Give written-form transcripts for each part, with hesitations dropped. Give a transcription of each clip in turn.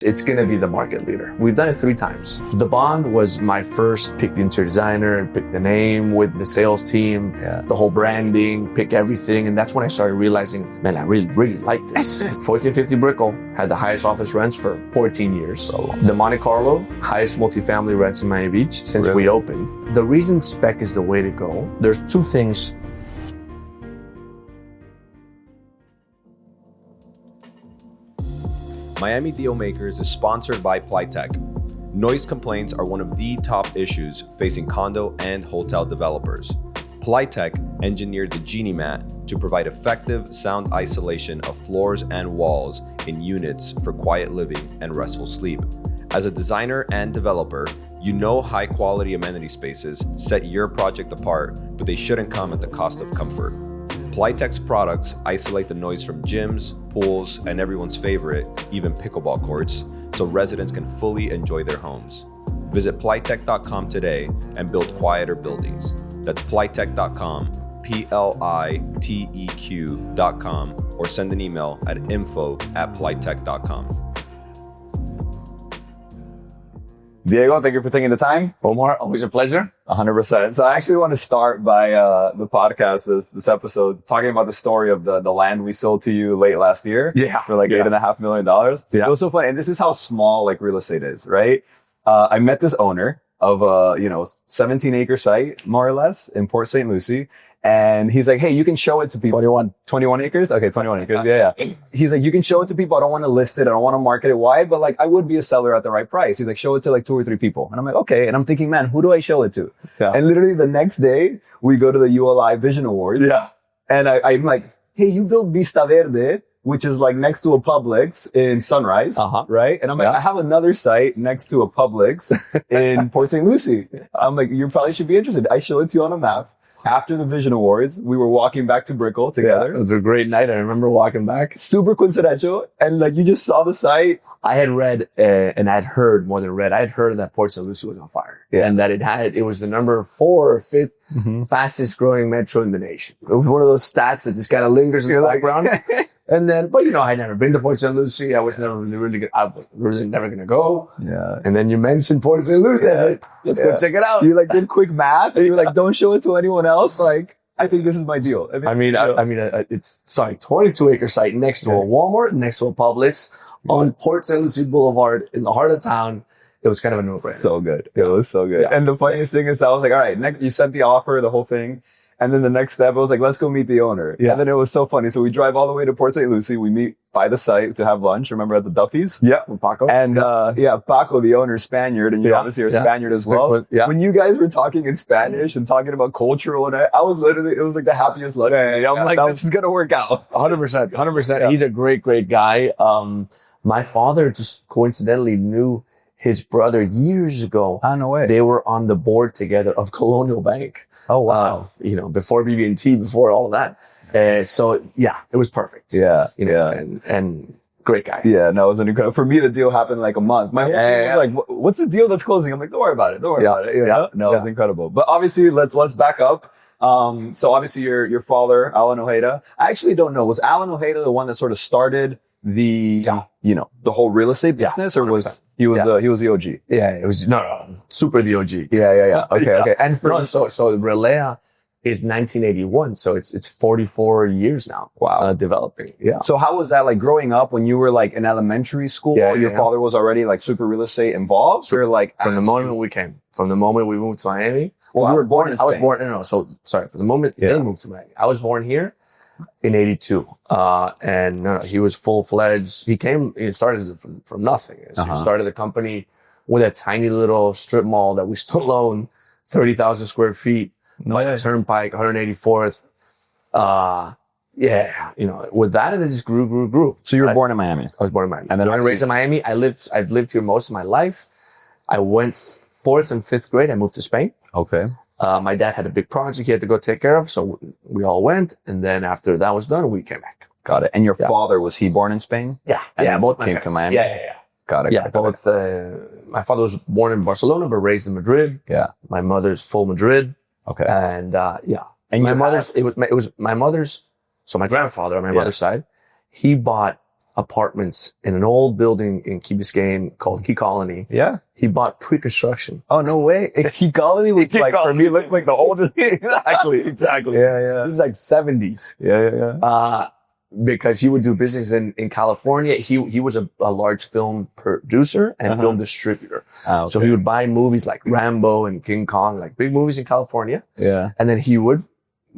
It's going to be the market leader. We've done it 3 times. The Bond was my first pick the interior designer, pick the name with the sales team, the whole branding, pick everything. And that's when I started realizing, man, I really like this. 1450 Brickell had the highest office rents for 14 years. So the Monte Carlo, highest multifamily rents in Miami Beach since we opened. The reason spec is the way to go, there's 2 things. Miami DealMakers is sponsored by Plytech. Noise complaints are one of the top issues facing condo and hotel developers. Plytech engineered the Genie Mat to provide effective sound isolation of floors and walls in units for quiet living and restful sleep. As a designer and developer, you know high quality amenity spaces set your project apart, but they shouldn't come at the cost of comfort. Plytech's products isolate the noise from gyms, pools, and everyone's favorite, even pickleball courts, so residents can fully enjoy their homes. Visit plytech.com today and build quieter buildings. That's plytech.com, PLITEQ.com, or send an email at info@plytech.com. Diego, thank you for taking the time. Omar, always a pleasure. 100%. So I actually want to start by the podcast, this episode, talking about the story of the land we sold to you late last year for like $8.5 million. It was so funny. And this is how small like real estate is, right? I met this owner of a 17-acre site, more or less, in Port St. Lucie. And he's like, hey, you can show it to people. 21 acres? Okay, 21 acres. Yeah. He's like, you can show it to people. I don't want to list it. I don't want to market it wide, but like, I would be a seller at the right price. He's like, show it to like 2 or 3 people. And I'm like, okay. And I'm thinking, man, who do I show it to? Yeah. And literally the next day, we go to the ULI Vision Awards. Yeah. And I'm like, hey, you built Vista Verde, which is like next to a Publix in Sunrise, right? And I'm like, I have another site next to a Publix in Port St. Lucie. I'm like, you probably should be interested. I show it to you on a map. After the Vision Awards, we were walking back to Brickell together. Yeah, it was a great night. I remember walking back. Super coincidental. And like, you just saw the site. I had read, and I had heard more than read. I had heard that Port St. Lucie was on fire. Yeah. And that it was the number 4 or 5th fastest growing metro in the nation. It was one of those stats that just kind of lingers in the background. And then, but I'd never been to Port St. Lucie. I was never I was really never going to go. Yeah. And then you mentioned Port St. Lucie. I said, let's go check it out. You like did quick math and you were like, don't show it to anyone else. Like, I think this is my deal. It's 22-acre site next to a Walmart, next to a Publix on Port St. Lucie Boulevard in the heart of town. It was kind of a no-brainer. So good. It was so good. Yeah. And the funniest thing is I was like, all right, you sent the offer, the whole thing. And then the next step, I was like, let's go meet the owner. Yeah. And then it was so funny. So we drive all the way to Port St. Lucie. We meet by the site to have lunch. Remember at the Duffy's? Yeah, with Paco. And, Paco, the owner, is Spaniard. And you obviously are Spaniard as well. When you guys were talking in Spanish and talking about cultural, and I was literally, it was like the happiest lunch. I'm like, this is going to work out. 100%. He's a great guy. My father just coincidentally knew his brother years ago. Oh, no way. They were on the board together of Colonial Bank. Oh, wow. Before BB&T, before all of that. So it was perfect. And great guy. Yeah, no, it was an incredible. For me, the deal happened like a month. My whole team was like, what's the deal that's closing? I'm like, don't worry about it. No, it was incredible. But obviously, let's back up. So obviously your father, Alan Ojeda, I actually don't know. Was Alan Ojeda the one that sort of started the the whole real estate business, or was he was the OG? Yeah, it was super the OG. Yeah. Okay. And so Rilea is 1981, so it's 44 years now. Wow, developing. Yeah. So how was that like growing up when you were like in elementary school? Your father was already like super real estate involved, or like from the moment we moved to Miami. Well, you were born in Spain. I was born. No. So sorry. From the moment they moved to Miami, I was born here. In 82. And he was full-fledged. He started from nothing. So he started the company with a tiny little strip mall that we still own, 30,000 square feet, by the Turnpike, 184th. With that, it just grew. So you were born in Miami? I was born in Miami. And then I was raised in Miami. I've lived here most of my life. I went 4th and 5th grade. I moved to Spain. Okay. My dad had a big project he had to go take care of, so we all went. And then after that was done, we came back. Got it. And your father, was he born in Spain? Yeah. And both my came parents. to Miami? Yeah. Got it. Yeah, both. My father was born in Barcelona, but raised in Madrid. Yeah. My mother's full Madrid. Okay. And And my mother's, it was my mother's, so my grandfather on my mother's side, he bought apartments in an old building in Key Biscayne called Key Colony. Yeah. He bought pre-construction. Oh, no way. Key Colony looks like, for me, looks like the oldest. Exactly. Yeah. This is like 70s. Yeah. Because he would do business in California. He was a large film producer and film distributor. Okay. So he would buy movies like Rambo and King Kong, like big movies in California. Yeah. And then he would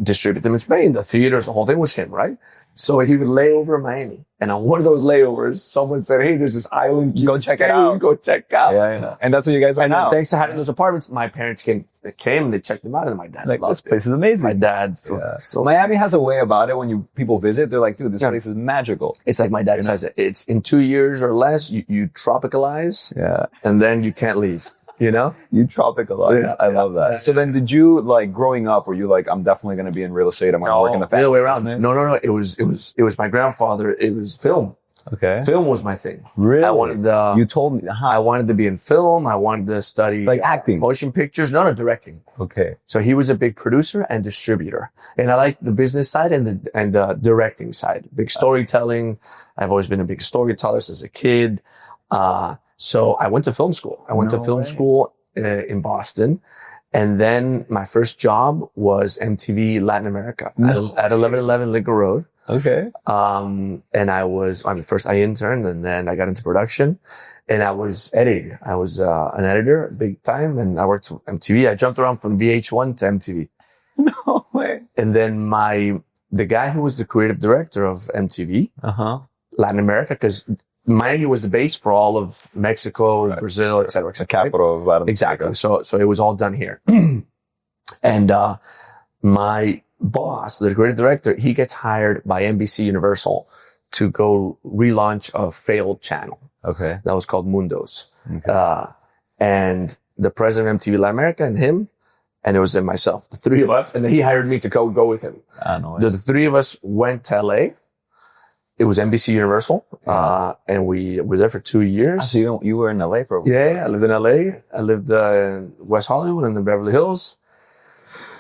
distribute them in Spain. The theaters, the whole thing was him, right? So he would lay over in Miami. And on one of those layovers, someone said, hey, there's this island. Go check it out. Go check out. Yeah. And that's what you guys are now. Thanks to having those apartments, my parents came and they checked them out, and my dad like, loved this place is amazing. My dad. So Miami has a way about it when people visit. They're like, dude, this place is magical. It's like my dad says it. It's in 2 years or less, you tropicalize. Yeah. And then you can't leave. You know? You tropicalize. Yeah, I love that. So then did you, like, growing up, were you like, I'm definitely going to be in real estate. I'm going to work in the family the other way around. business? No. It was my grandfather. It was film. Okay. Film was my thing. Really? I wanted you told me. I wanted to be in film. I wanted to study like acting, motion pictures. No, directing. Okay. So he was a big producer and distributor, and I like the business side and the directing side. Big storytelling. I've always been a big storyteller since a kid. So I went to film school. I went to film school in Boston. And then my first job was MTV Latin America at 1111 Lincoln Road. Okay. And first I interned, and then I got into production, and I was editing. I was an editor big time, and I worked with MTV. I jumped around from VH1 to MTV. No way. And then the guy who was the creative director of MTV, Latin America, because Miami was the base for all of Mexico, Brazil, et cetera. The capital of Latin America. Exactly. So it was all done here. And my boss, the creative director, he gets hired by NBC Universal to go relaunch a failed channel. Okay. That was called Mundos. Okay. And the president of MTV Latin America and him, and it was myself, the three of us, and then he hired me to go with him. The three of us went to LA. It was NBC Universal, and we were there for 2 years. So you were in LA for a while? Yeah, I lived in LA. I lived in West Hollywood and the Beverly Hills.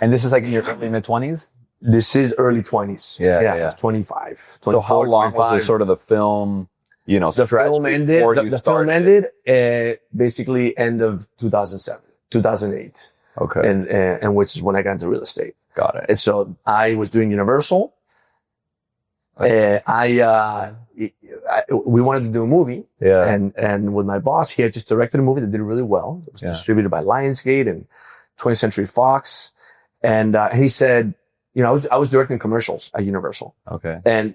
And this is like in your mid-20s? This is early 20s. Yeah. I was 25. So how long was sort of the film, the film ended? The film ended basically end of 2007, 2008. Okay. And which is when I got into real estate. Got it. And so I was doing Universal. We wanted to do a movie. Yeah. And with my boss, he had just directed a movie that did really well. It was distributed by Lionsgate and 20th Century Fox. And he said, I was directing commercials at Universal. Okay. And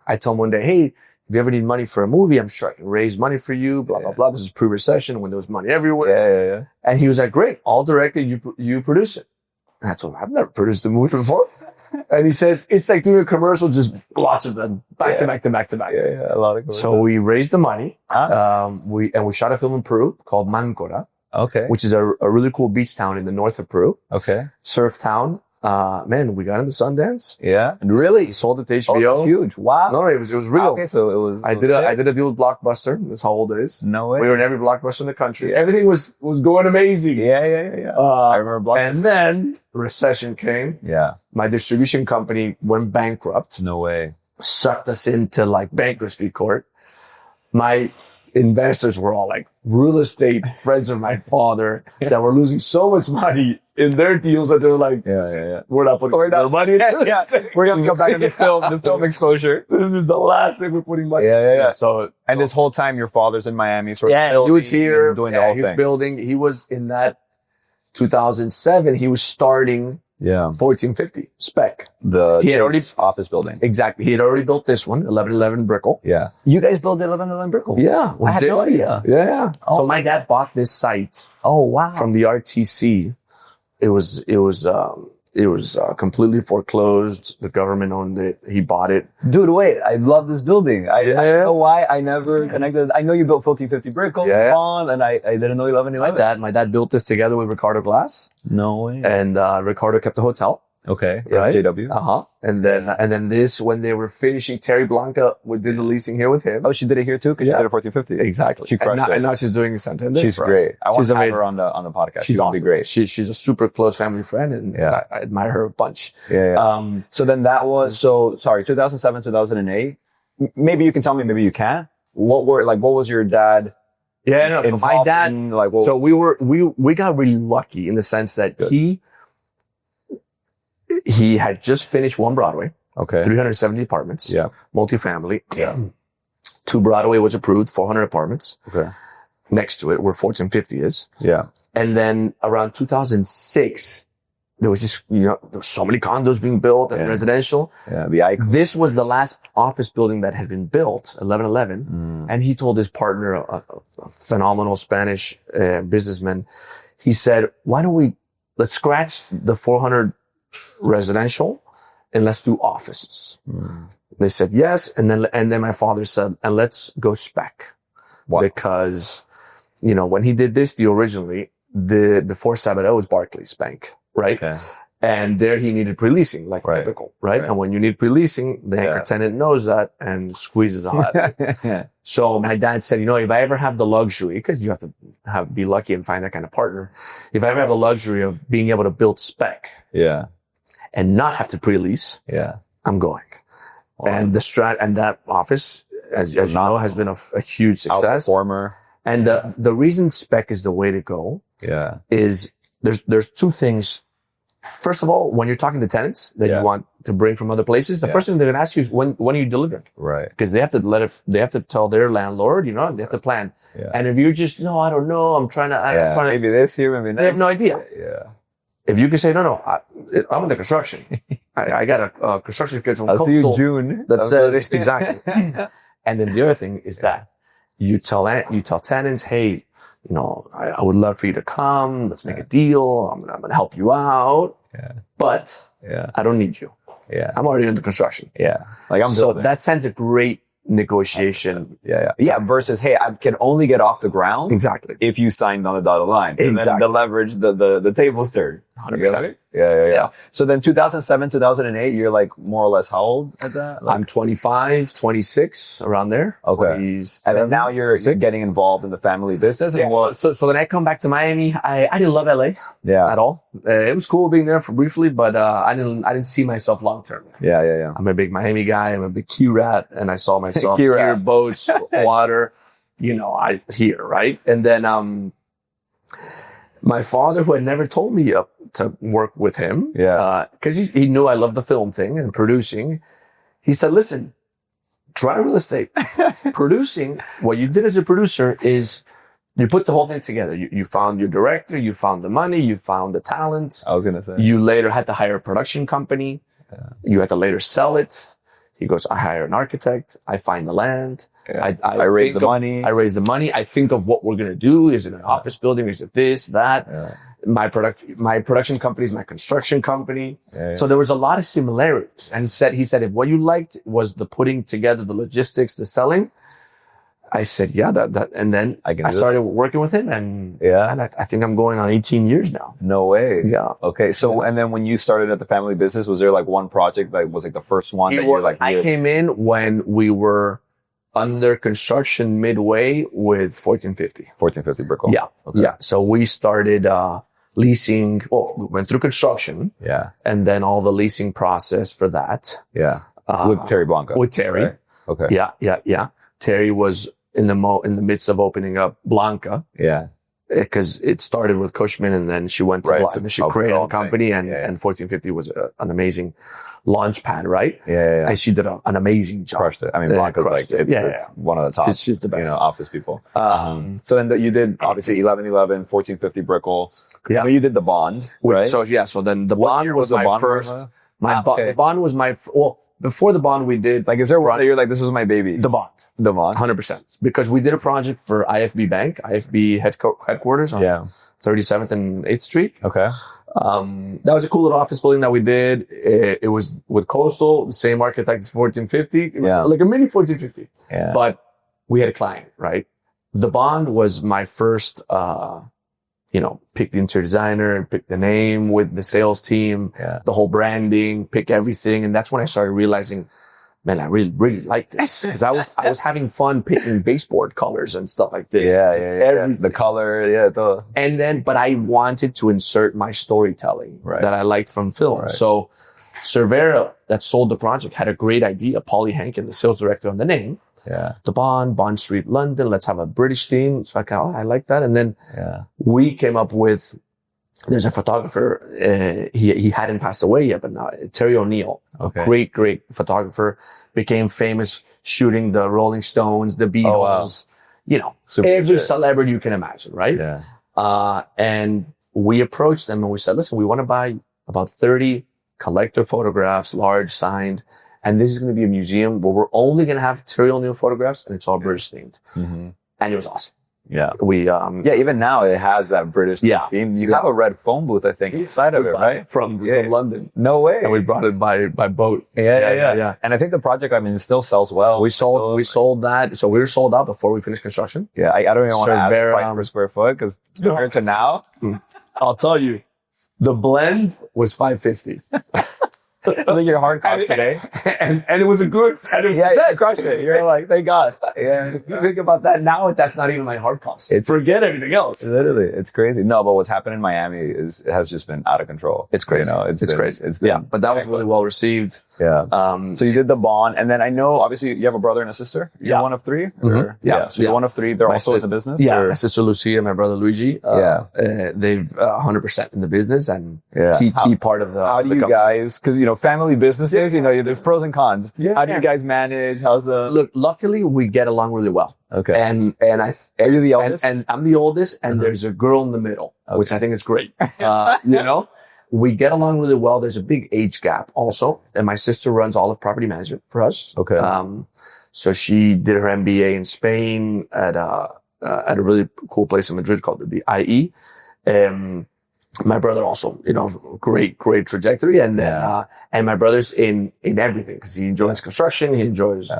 I told him one day, hey, if you ever need money for a movie, I'm sure I can raise money for you, blah, blah, blah. This is pre-recession when there was money everywhere. Yeah. And he was like, great, I'll direct it, you produce it. And I told him, I've never produced a movie before. And he says, it's like doing a commercial, just lots of them, back to back. Yeah, a lot of commercials. So we raised the money. We shot a film in Peru called Mancora. Okay. Which is a really cool beach town in the north of Peru. Okay. Surf town. We got into Sundance. Yeah. And really sold it to HBO. Oh, huge. Wow. No, it was real. Okay, so it was. I did a deal with Blockbuster. That's how old it is. No way. We were in every Blockbuster in the country. Everything was going amazing. Yeah. I remember Blockbuster. And then Recession came. Yeah. My distribution company went bankrupt. No way. Sucked us into like bankruptcy court. My investors were all like real estate friends of my father that were losing so much money in their deals that they were like, we're not putting the money into this. We're going to come back to the film exposure. This is the last thing we're putting money into. So, this whole time your father's in Miami, he was here doing the whole he thing. Was building. He was in that 2007. He was starting 1450 spec. He had already office building. Exactly. He had already built this one, 1111 Brickell. Yeah. You guys built 1111 Brickell? Yeah. I had no idea. Yeah. Oh. So my dad bought this site. Oh, wow. From the RTC. It was completely foreclosed. The government owned it. He bought it. Dude, wait. I love this building. I don't know why I never connected. I know you built 1450 Brickell, Bond, and I didn't know 1111. My dad built this together with Ricardo Glass. No way. And Ricardo kept the hotel. Okay. Right? JW. And then this, when they were finishing, Terry Blanca did the leasing here with him. Oh, she did it here too? Because she did it 1450. Exactly. She crushed it. And now she's doing Santander. She's great. I want to have her on the podcast. She's awesome. Be great. She's a super close family friend, and I admire her a bunch. Yeah. So then that was, 2007, 2008. maybe you can tell me, maybe you can't. What was your dad? Yeah, no, so my dad, so we got really lucky in the sense that he had just finished 1 Broadway. Okay. 370 apartments. Yeah. Multifamily. Yeah. 2 Broadway was approved, 400 apartments. Okay. Next to it, where 1450 is. Yeah. And then around 2006, there was just, there were so many condos being built and residential. Yeah. The icon. This was the last office building that had been built, 1111. And he told his partner, a phenomenal Spanish businessman, he said, why don't let's scratch the 400 residential and let's do offices. They said yes. And then my father said, and let's go spec. Wow. Because, when he did this deal originally, before Sabado was Barclays Bank, right? Okay. And there he needed pre-leasing, like typical, right? And when you need pre-leasing, the anchor tenant knows that and squeezes a lot. So my dad said, if I ever have the luxury, because you have to be lucky and find that kind of partner. If I ever have the luxury of being able to build spec. Yeah. And not have to pre-lease. Yeah. I'm going. Wow. And and that office, as you know, has been a huge success. Outperformer. And the reason spec is the way to go. Yeah. Is there's 2 things. First of all, when you're talking to tenants that you want to bring from other places, the first thing they're going to ask you is when are you delivering? Right. Because they have to tell their landlord, they have to plan. Yeah. And if you're just, no, I don't know, I'm trying to, maybe this year, maybe next. They have no idea. Yeah. If you can say, no, I'm in the construction. I got a construction schedule from I'll see you June. That says, exactly. And then the other thing is that you tell tenants, hey, I would love for you to come. Let's make a deal. I'm going to help you out. Yeah. But I don't need you. Yeah. I'm already in the construction. Yeah. So that sends a great negotiation. Yeah. Versus, hey, I can only get off the ground. Exactly. If you signed on the dotted line. And then the leverage, the tables turn. 100%. Yeah. So then 2007, 2008, you're more or less how old at that? I'm 25, 26, around there. Okay. And then now you're getting involved in the family business. Yeah. So then I come back to Miami. I didn't love LA at all. It was cool being there for briefly, but I didn't see myself long term. Yeah. I'm a big Miami guy. I'm a big key rat, and I saw myself here, boats, water, here, right? And then my father, who had never told me to work with him, because he knew I loved the film thing and producing, he said, listen, try real estate. Producing, what you did as a producer is you put the whole thing together. You found your director, you found the money, you found the talent. I was going to say. You later had to hire a production company. Yeah. You had to later sell it. He goes, I hire an architect. I find the land. Yeah. I raise the money. I raise the money. I think of what we're going to do. Is it an office building? Is it this, that? Yeah. My production company is my construction company. Yeah. So there was a lot of similarities. And he said, if what you liked was the putting together, the logistics, the selling, I said, that, and then I started working with him, and I think I'm going on 18 years now. No way. Yeah. Okay. So, and then when you started at the family business, was there one project that was the first one that you're I came in when we were under construction midway with 1450. 1450 Brickell. Yeah. Okay. Yeah. So we started, leasing. Well, we went through construction. Yeah. And then all the leasing process for that. Yeah. With Terry Blanca. With Terry. Right? Okay. Yeah. Terry was in the midst of opening up Blanca. Yeah. Because it started with Cushman, and then she went to Blanca. She created a company, and 1450 was an amazing launch pad, right? Yeah. And she did an amazing job. Crushed it. I mean, Blanca's it's one of the top. She's the best. Office people. So then you did obviously 1111, 1450 Brickell. Yeah. You did the bond, right? So then the bond was my first. The bond was my before the bond we did. Is there one that you're this was my baby? The bond. 100%. Because we did a project for IFB Bank, IFB headquarters on 37th and 8th Street. Okay. That was a cool little office building that we did. It was with Coastal, the same architect as 1450. It was like a mini 1450. Yeah. But we had a client, right? The bond was my first, pick the interior designer, pick the name with the sales team, the whole branding, pick everything. And that's when I started realizing, man, I really, really like this. Cause I was having fun picking baseboard colors and stuff like this. Yeah. The color. But I wanted to insert my storytelling that I liked from film. Right. So Cervera, that sold the project, had a great idea. Paulie Hankin, the sales director, on the name. Yeah. The Bond Street, London. Let's have a British theme. So I like that. And then we came up with, there's a photographer, he hadn't passed away yet, but now Terry O'Neill, a great photographer, became famous shooting the Rolling Stones, the Beatles, every celebrity you can imagine, right? Yeah. And we approached them and we said, listen, we want to buy about 30 collector photographs, large, signed. And this is going to be a museum where we're only going to have Terry O'Neill photographs, and it's all British themed. Mm-hmm. And it was awesome. Yeah. We, even now it has that British theme. You have a red phone booth, I think, inside of it, right? From London. No way. And we brought it by boat. Yeah. And I think the project, it still sells well. We sold that. So we were sold out before we finished construction. Yeah. I don't even want to ask the price per square foot because compared to now, I'll tell you, the blend was $550. Like your hard cost today. And it was a good, and it was you crushed it. You're like, thank God. Yeah. You think about that now, that's not even my hard cost. Forget everything else. Literally, it's crazy. No, but what's happened in Miami has just been out of control. It's crazy. It's crazy. But that was really well received. Yeah. So you did the bond, and then I know obviously you have a brother and a sister. You're one of three. Mm-hmm. So you're one of three. They're also in the business. Yeah. My sister Lucie and my brother Luigi. They've 100% in the business and key part of the. How do you guys? Because family businesses. There's pros and cons. Yeah. How do you guys manage? How's the look? Luckily, we get along really well. Okay. And are you the oldest? And I'm the oldest, and there's a girl in the middle, which I think is great. We get along really well. There's a big age gap also. And my sister runs all of property management for us. Okay. So she did her MBA in Spain at a really cool place in Madrid called the IE. My brother also, great trajectory. And then, and my brother's in everything because he enjoys construction. He enjoys,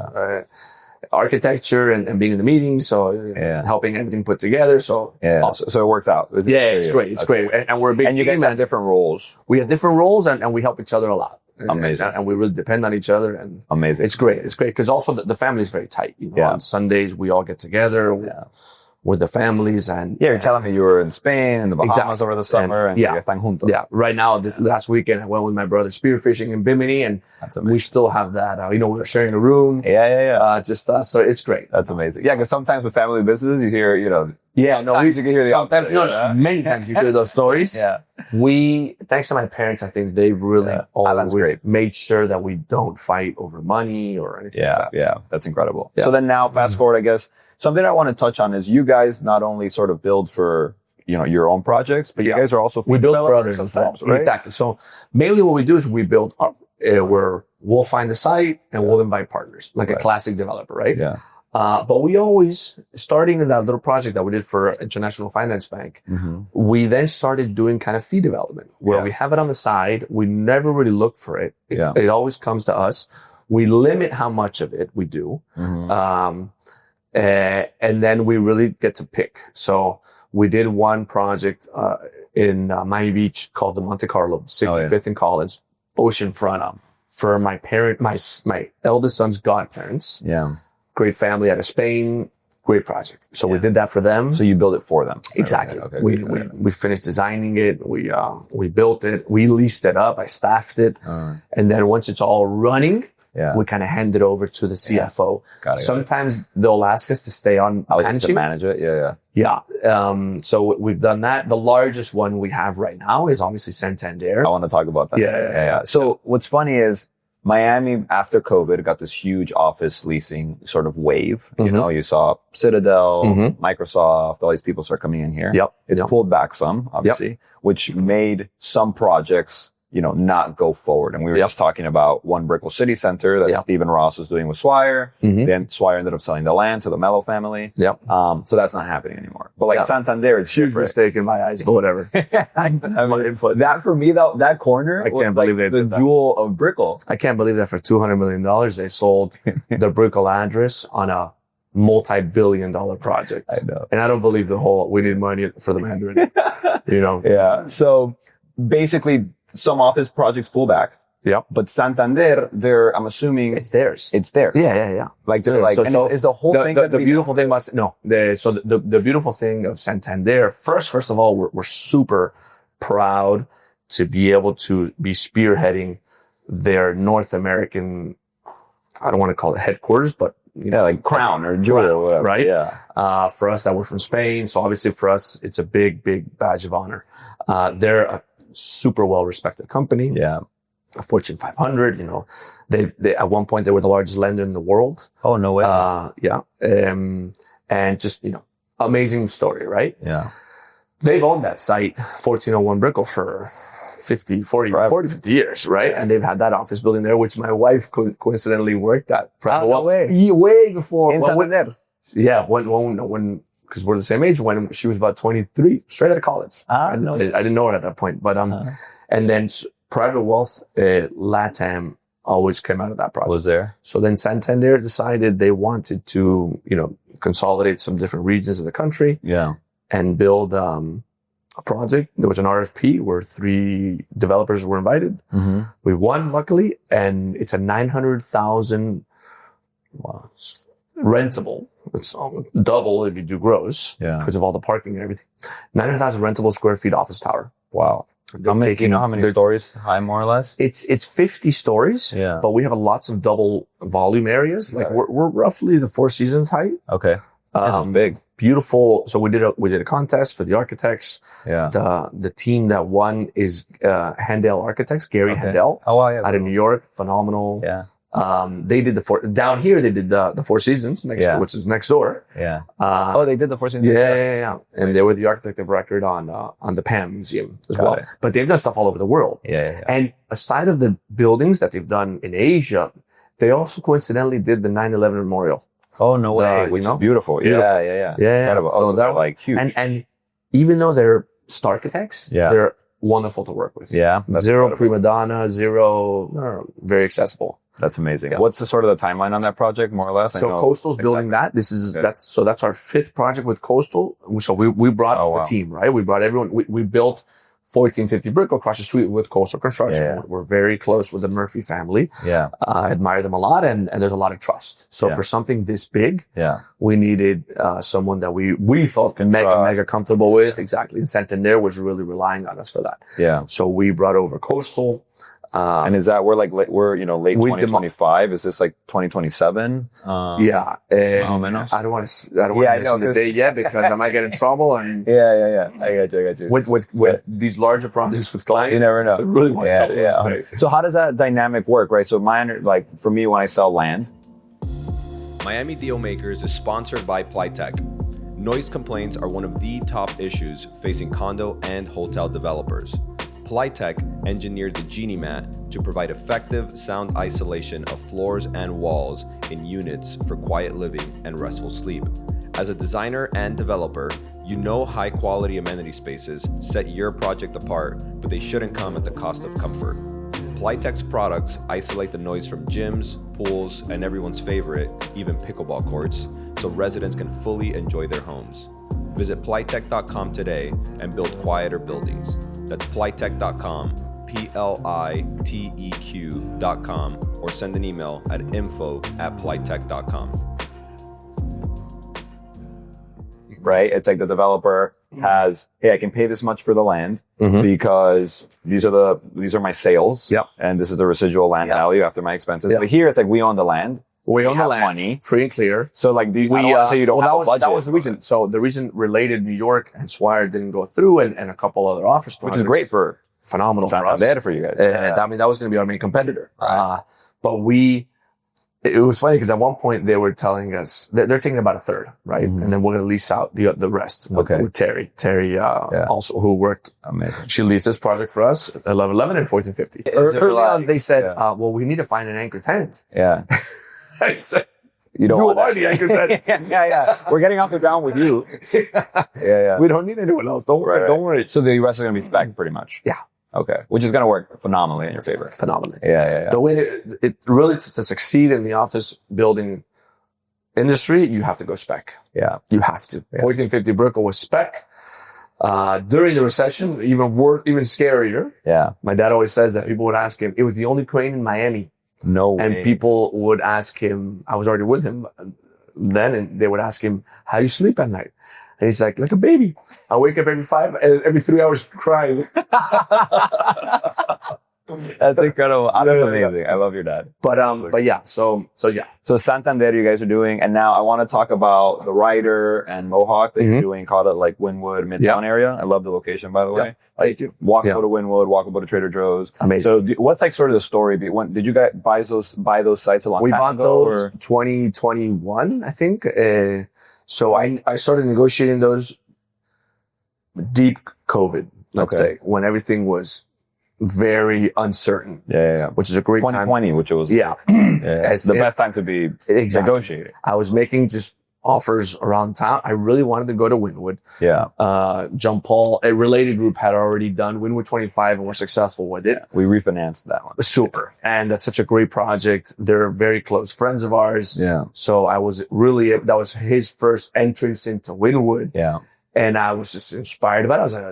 architecture and being in the meetings. So helping everything put together. So awesome. So it works out. It's great. It's great. And we're a big team. And you guys have different roles. We have different roles and we help each other a lot. Amazing. And we really depend on each other. And amazing. It's great. It's great because also the family is very tight. On Sundays we all get together with the families and you're telling me you were in Spain and the Bahamas over the summer and están juntos. Yeah. Right now, this last weekend I went with my brother spearfishing in Bimini and we still have that. We're sharing a room. Just us. So it's great. That's amazing. Yeah, because sometimes with family businesses you hear, you can hear the opposite. Many times you hear those stories. Thanks to my parents, I think they've really always made sure that we don't fight over money or anything like that. Yeah, that's incredible. So then now fast forward, I guess, something I want to touch on is you guys not only sort of build for, your own projects, but you guys are also we build for others as well. Right? Exactly. So mainly what we do is we build up, where we'll find the site and we'll invite partners, like a classic developer, right? Yeah. But we always, starting in that little project that we did for International Finance Bank, we then started doing kind of fee development where we have it on the side. We never really look for it. It always comes to us. We limit how much of it we do. And then we really get to pick. So we did one project, in Miami Beach called the Monte Carlo, 65th and Collins, oceanfront, for my eldest son's godparents. Yeah. Great family out of Spain. Great project. So we did that for them. So you build it for them. Exactly. Okay. We finished designing it. We built it. We leased it up. I staffed it. And then once it's all running, we kind of hand it over to the CFO. Sometimes they'll ask us to stay on managing. To manage it. Yeah. So we've done that. The largest one we have right now is obviously Santander. I want to talk about that. Yeah. So what's funny is Miami, after COVID, got this huge office leasing sort of wave. You saw Citadel, Microsoft, all these people start coming in here. It's pulled back some, obviously, which made some projects not go forward. And we were just talking about one Brickell City Center that Stephen Ross was doing with Swire. Then Swire ended up selling the land to the Mello family. So that's not happening anymore. But like Santander, it's huge mistake in my eyes, but whatever. That for me, that corner, I can't believe the jewel of Brickell. I can't believe that for $200 million, they sold the Brickell address on a multi-billion-dollar project. I know. And I don't believe we need money for the Mandarin, Yeah. So basically, some office projects pull back. But Santander, I'm assuming it's theirs. It's theirs. Yeah. Like, is the whole thing the beautiful thing about the beautiful thing of Santander. First of all, we're super proud to be able to be spearheading their North American, I don't want to call it headquarters, but like crown or jewel or whatever. Right? Yeah. For us that were from Spain. So obviously for us, it's a big, big badge of honor. They're a super well-respected company. Yeah. A Fortune 500, they at one point they were the largest lender in the world. Oh, no way. Yeah. And just, amazing story, right? Yeah. They've owned that site, 1401 Brickell, for 50 years, right? Yeah. And they've had that office building there, which my wife coincidentally worked at. No way. Way before. In Santander. Yeah, when because we're the same age, when she was about 23, straight out of college. I didn't know her at that point. But, and then private wealth, LATAM always came out of that project. Was there? So then Santander decided they wanted to, consolidate some different regions of the country. Yeah. And build, a project. There was an RFP where 3 developers were invited. Mm-hmm. We won, luckily, and it's a 900,000 rentable. It's double if you do gross because of all the parking and everything. 900,000 rentable square feet office tower. Wow. How many stories high, more or less? It's 50 stories. Yeah. But we have lots of double volume areas. Like we're roughly the Four Seasons height. Okay. That's big. Beautiful. So we did a contest for the architects. Yeah. The team that won is Handel Architects, Gary Handel. Oh, wow, yeah. Out of New York. Phenomenal. Yeah. They did down here they did the Four Seasons which is next door. Yeah. They did the Four Seasons. Yeah. And they were the architect of record on the PAM Museum as well. But they've done stuff all over the world. Yeah. And aside of the buildings that they've done in Asia, they also coincidentally did the 9/11 Memorial. Oh, no way. Which is beautiful. Yeah. Incredible. So that was huge. And even though they're star architects, they're wonderful to work with. Yeah. Zero prima donna, very accessible. That's amazing. Yeah. What's the sort of the timeline on that project, more or less? So Coastal's building that. That's our 5th project with Coastal. So we brought the team, right? We brought everyone. We built 1450 Brickell across the street with Coastal Construction. Yeah. We're very close with the Murphy family. Yeah. I admire them a lot and there's a lot of trust. So for something this big, we needed someone that we felt mega comfortable with. Exactly. And Santander was really relying on us for that. Yeah. So we brought over Coastal. And is that late 2025? Is this like 2027? Yeah. I don't want to mention the date yet because I might get in trouble. And yeah. I got you. With these larger projects with clients, you never know. They really want to. So how does that dynamic work, right? So for me, when I sell land, Miami DealMakers is sponsored by Plytech. Noise complaints are one of the top issues facing condo and hotel developers. Plytech engineered the Genie Mat to provide effective sound isolation of floors and walls in units for quiet living and restful sleep. As a designer and developer, you know high quality amenity spaces set your project apart, but they shouldn't come at the cost of comfort. Plytech's products isolate the noise from gyms, pools, and everyone's favorite, even pickleball courts, so residents can fully enjoy their homes. Visit Plytech.com today and build quieter buildings. That's Plytech.com, Plyteq.com, or send an email at info@plytech.com. Right? It's like the developer has, hey, I can pay this much for the land because these are my sales. Yep. And this is the residual land value after my expenses. Yep. But here it's like we own the land. We own the land, money, free and clear. So like, I don't want to say you don't have a budget. That was the reason. So the reason Related New York and Swire didn't go through and a couple other office projects. Which is great phenomenal for us. Bad for you guys. I mean, that was going to be our main competitor. Right. But it was funny because at one point they were telling us they're taking about a third, right? Mm-hmm. And then we're going to lease out the rest with Terry. Terry, also who worked. Amazing. She leased this project for us, 1111 and 1450. Early on, they said, well, we need to find an anchor tenant. Yeah. I said, you are the anchor tenant. Yeah. We're getting off the ground with you. Yeah. We don't need anyone else. Don't worry. So the rest is going to be spec pretty much. Yeah. Okay. Which is going to work phenomenally in your favor. Phenomenally. Yeah. The way it really to succeed in the office building industry, you have to go spec. Yeah. You have to. Yeah. 1450 Brickell was spec. During the recession, even scarier. Yeah. My dad always says that people would ask him, it was the only crane in Miami. No way. And people would ask him, I was already with him then, and they would ask him, how do you sleep at night? And he's like a baby. I wake up every 3 hours crying. That's incredible. That's amazing. I love your dad. But yeah, so yeah. So Santander, you guys are doing, and now I want to talk about the Ryder and Mohawk that you're doing. Called it like Wynwood Midtown area. I love the location, by the way. Thank you. Walkable to Wynwood, walkable to Trader Joe's. Amazing. So what's like sort of the story? When did you guys buy those sites a long time ago? We bought those 2021, I think. So I started negotiating those deep COVID, let's say, when everything was very uncertain. Yeah. Which is a great 2020, time. which was It's the best time to be negotiating. I was making just offers around town. I really wanted to go to Wynwood. John Paul, a Rilea Group, had already done Wynwood 25 and were successful with it. We refinanced that one. Super. And that's such a great project. They're very close friends of ours. So I was really, that was his first entrance into Wynwood. And I was just inspired by it. I was like,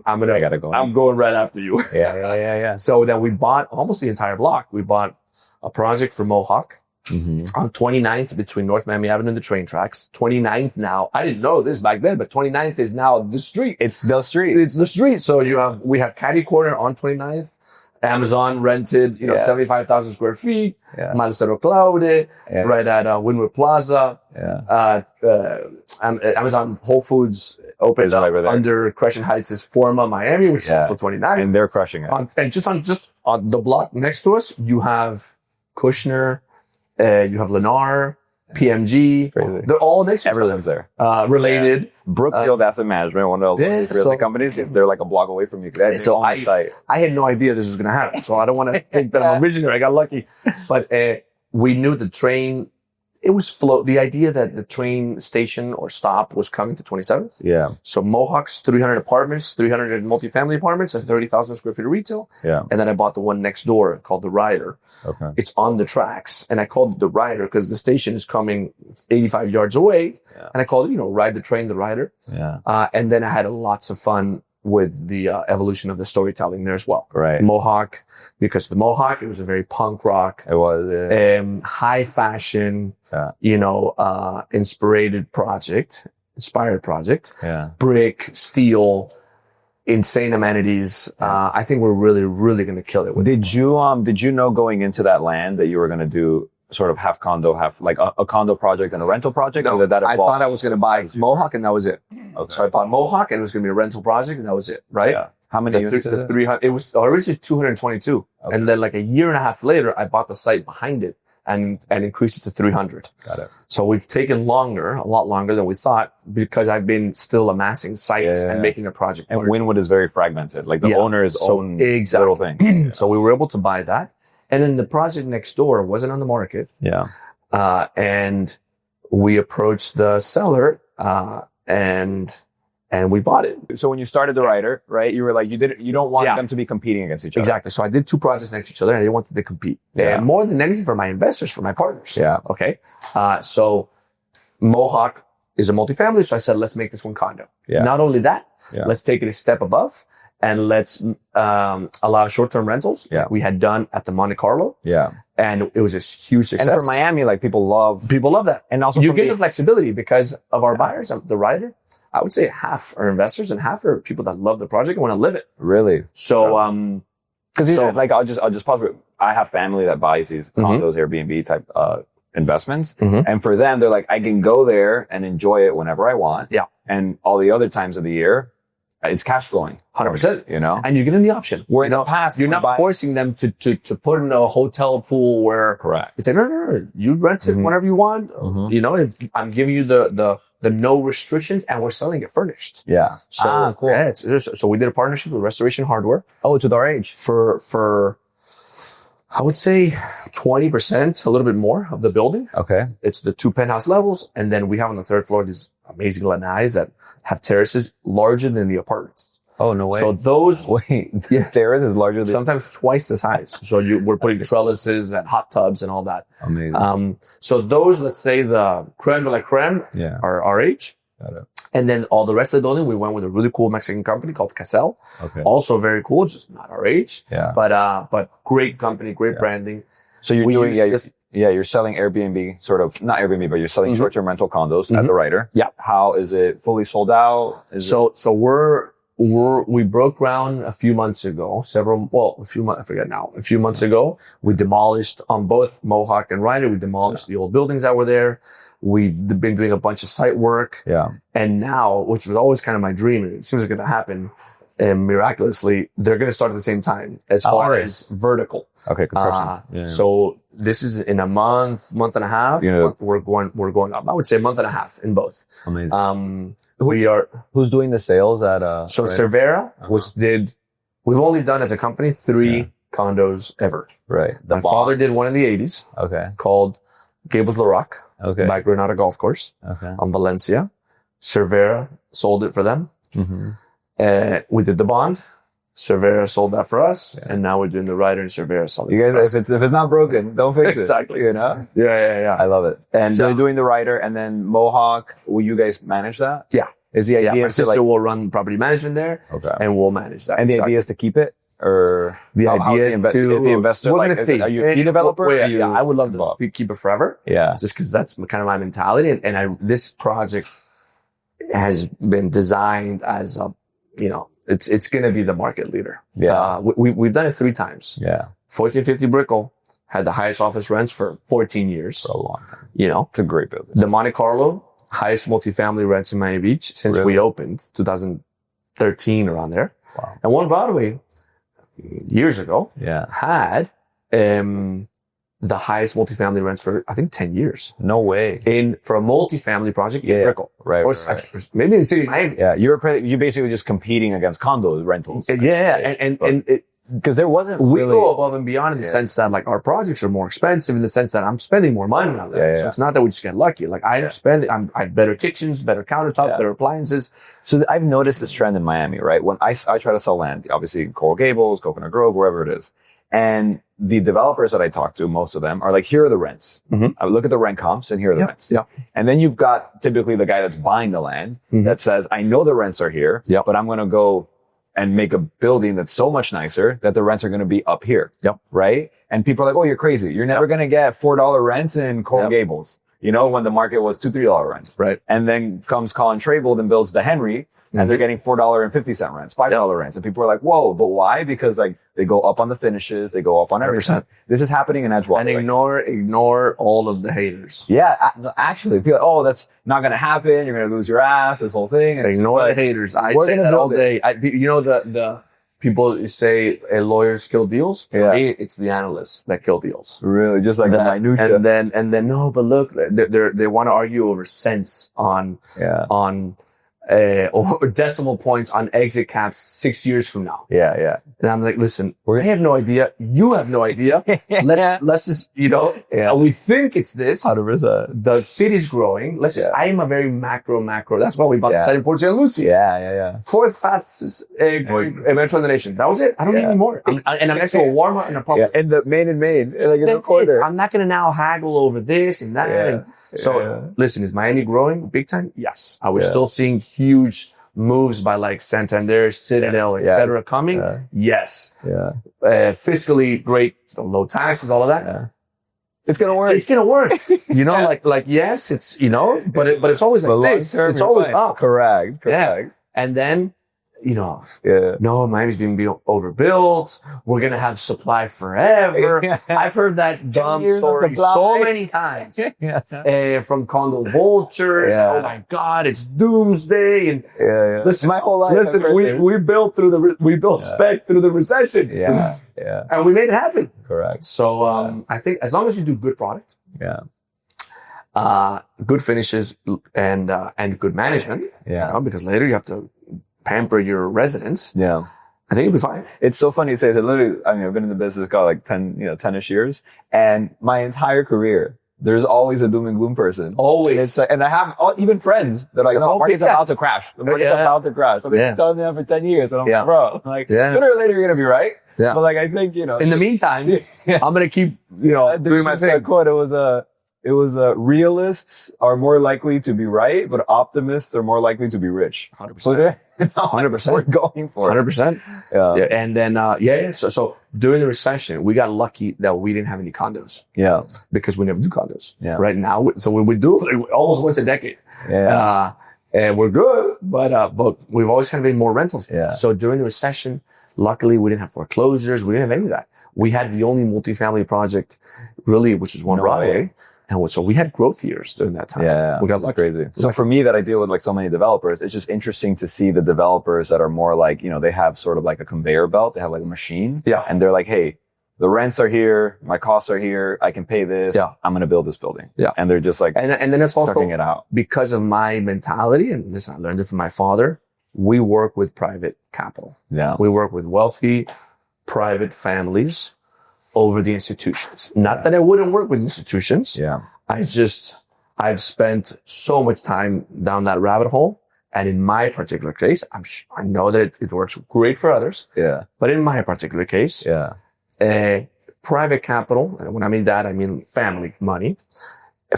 I gotta go. I'm going right after you. Yeah. So then we bought almost the entire block. We bought a project for Mohawk on 29th between North Miami Avenue and the train tracks. 29th now. I didn't know this back then, but 29th is now the street. It's the street. It's the street. So we have Caddy Corner on 29th. Amazon rented, 75,000 square feet. Malcero Claude, right at Wynwood Plaza. Amazon Whole Foods opened up under Crescent Heights' Forma Miami, which is also 29. And they're crushing it. And just on the block next to us, you have Kushner, you have Lennar, PMG. Crazy. They're all next to each other. Everyone's there. Related. Brookfield Asset Management, one of the real estate companies, they're like a block away from you. So I had no idea this was going to happen. So I don't want to think that I'm a visionary. I got lucky. But we knew the train, it was the idea that the train station or stop was coming to 27th. So Mohawk's 300 apartments, 300 multifamily apartments, and 30,000 square feet of retail. And then I bought the one next door called The Ryder. It's on the tracks. And I called it The Ryder because the station is coming 85 yards away. And I called it, ride the train, The Ryder. And then I had lots of fun with the evolution of the storytelling there as well. Mohawk, because the Mohawk, it was a very punk rock. It was. High fashion, inspired project. Brick, steel, insane amenities. I think we're really, really going to kill it. Did you know going into that land that you were going to do sort of half condo, half like a condo project and a rental project? No, or did that I thought I was going to buy Mohawk and that was it. So I bought Mohawk and it was going to be a rental project and that was it, right? How many units is it? 300. It was originally 222. And then like a year and a half later, I bought the site behind it and increased it to 300. Got it. So we've taken a lot longer than we thought because I've been still amassing sites and making a project. And Wynwood is very fragmented. Like the owners own little things. So we were able to buy that. And then the project next door wasn't on the market. And we approached the seller, and we bought it. So when you started the Ryder, right, you were like, you don't want them to be competing against each other. Exactly. So I did two projects next to each other and I didn't want them to compete. And more than anything for my investors, for my partners. Okay. So Mohawk is a multifamily. So I said, let's make this one condo. Not only that, let's take it a step above. And let's allow short-term rentals like we had done at the Monte Carlo. And it was this huge success. And for Miami, like people love that. And also you get the flexibility because of our buyers, the Ryder. I would say half are investors and half are people that love the project and want to live it. Really? So, because like I'll just pause. I have family that buys these condos, Airbnb type investments, and for them, they're like, I can go there and enjoy it whenever I want. And all the other times of the year, it's cash flowing. 100%. And you give them the option. Where in the past, you're not forcing them to put in a hotel pool where it's like, no, you rent it whenever you want. If I'm giving you the no restrictions and we're selling it furnished. So cool. So we did a partnership with Restoration Hardware. Oh, to our age. For I would say 20%, a little bit more of the building. It's the 2 penthouse levels. And then we have on the third floor these amazing lanais that have terraces larger than the apartments. Oh, no way. So those... terrace is larger than... Sometimes twice the size. So we're putting trellises and hot tubs and all that. Amazing. So those, let's say the creme de la creme are RH. Got it. And then all the rest of the building, we went with a really cool Mexican company called Casel. Also very cool, just not RH. But great company, great branding. So you're doing... you're selling Airbnb, sort of, not Airbnb, but you're selling short-term rental condos at the Ryder. How is it fully sold out? So we're we broke ground a few months ago. I forget now. A few months ago, we demolished on both Mohawk and Ryder. We demolished the old buildings that were there. We've been doing a bunch of site work. Yeah. And now, which was always kind of my dream, and it seems like it's going to happen, and miraculously, they're going to start at the same time as far as vertical. Okay, construction. So this is in a month and a half. We're going up. I would say a month and a half in both. Amazing. Who's doing the sales at so Cervera, we've only done as a company 3 condos ever. Right. My father did one in the 80s. Okay. Called Gables La Roque. Okay. By Granada Golf Course. Okay. On Valencia. Cervera sold it for them. Mm-hmm. We did the bond. Cervera sold that for us, and now we're doing the Ryder and Cervera selling. You guys, if it's not broken, don't fix it. Exactly. Yeah. I love it. And so you're doing the Ryder, and then Mohawk. Will you guys manage that? Yeah. Is the idea? My sister will run property management there, and we'll manage that. And the idea is to keep it, or the idea is to the investor. We're going to see. Are you a developer? Yeah, I would love to keep it forever. Yeah, just because that's kind of my mentality, and this project has been designed as a, it's going to be the market leader. Yeah. We've done it 3 times. Yeah. 1450 Brickell had the highest office rents for 14 years. For a long time. It's a great building. The Monte Carlo, highest multifamily rents in Miami Beach since we opened, 2013, around there. Wow. And One Broadway, years ago, had the highest multifamily rents for, I think, 10 years. No way. For a multifamily project in Brickell. Right. Or maybe in the city of Miami. Yeah. You're basically just competing against condo rentals. Because there wasn't we go above and beyond in the sense that like our projects are more expensive in the sense that I'm spending more money on them. So it's not that we just get lucky. Like I have better kitchens, better countertops, better appliances. So I've noticed this trend in Miami, right? When I try to sell land, obviously Coral Gables, Coconut Grove, wherever it is. And the developers that I talk to, most of them are like, here are the rents. Mm-hmm. I look at the rent comps and here are the rents. Yeah. And then you've got typically the guy that's buying the land that says, I know the rents are here, but I'm going to go and make a building that's so much nicer that the rents are going to be up here. Yep. Right? And people are like, oh, you're crazy. You're never going to get $4 rents in Coral Gables, when the market was $2, $3 rents. Right. And then comes Colin Trable and builds the Henry. And they're getting $4.50 rents, $5 rents. And people are like, whoa, but why? Because like they go up on the finishes, they go up on everything. 100%. This is happening in Edgewater. And ignore all of the haters. Yeah, actually, people are like, oh, that's not going to happen. You're going to lose your ass, this whole thing. And ignore the haters. I say that all day. The people say lawyers kill deals. For me, it's the analysts that kill deals. Really? Just like the minutia. And then no, but look, they want to argue over cents on or decimal points on exit caps 6 years from now. Yeah. And I'm like, listen, I have no idea. You have no idea. Let's just, we think it's this. 100%. The city's growing. I am a very macro. That's why we bought the site in Port St. Lucie. Yeah. 4th fastest metro in the nation. That was it. I don't need any more. And I'm next to a Walmart and a Publix. And the main, like in the corner. I'm not going to now haggle over this and that. Listen, is Miami growing big time? Yes. I was still seeing huge moves by like Santander, Citadel, etc. coming. Yes. Yeah. Fiscally great, low taxes, all of that. Yeah. It's gonna work. It's gonna work. like yes, it's but it's always like this. It's always up. Correct. Yeah. And then no, Miami's being overbuilt. We're going to have supply forever. I've heard that dumb story so many times from condo vultures. Oh my God, it's doomsday. And listen, my whole life. Listen, we built spec through the recession. Yeah. And we made it happen. Correct. So, I think as long as you do good product. Good finishes and good management. Because later you have to pamper your residents. Yeah. I think it'll be fine. It's so funny to say that literally, I've been in the business got like 10-ish years, and my entire career, there's always a doom and gloom person. Always. And it's like, and I have even friends that are like, the market's about to crash. The market's about to crash. So they've been telling me that for 10 years. And I'm like, bro, sooner or later you're going to be right. Yeah. But like, I think, in the meantime, I'm going to keep, doing my thing. Quote, it was realists are more likely to be right, but optimists are more likely to be rich. 100%. 100%. We're going for it. 100%. Yeah. And then, So during the recession, we got lucky that we didn't have any condos. Yeah. Because we never do condos. Yeah. Right now. So when we do, it almost once a decade. Yeah. and we're good, but we've always kind of been more rentals. Yeah. So during the recession, luckily we didn't have foreclosures. We didn't have any of that. We had the only multifamily project really, which was One Broadway. And so we had growth years during that time. Yeah. We got lucky. Crazy. So for me that I deal with like so many developers, it's just interesting to see the developers that are more like, you know, they have sort of like a conveyor belt. They have like a machine. Yeah. And they're like, hey, the rents are here. My costs are here. I can pay this. Yeah. I'm going to build this building. Yeah. And they're just like, and then it's also sucking it out. Because of my mentality, and this I learned it from my father, we work with private capital. Yeah. We work with wealthy private families over the institutions. Not that I wouldn't work with institutions. Yeah. I've spent so much time down that rabbit hole. And in my particular case, I know that it works great for others. Yeah. But in my particular case, private capital, and when I mean that, I mean family money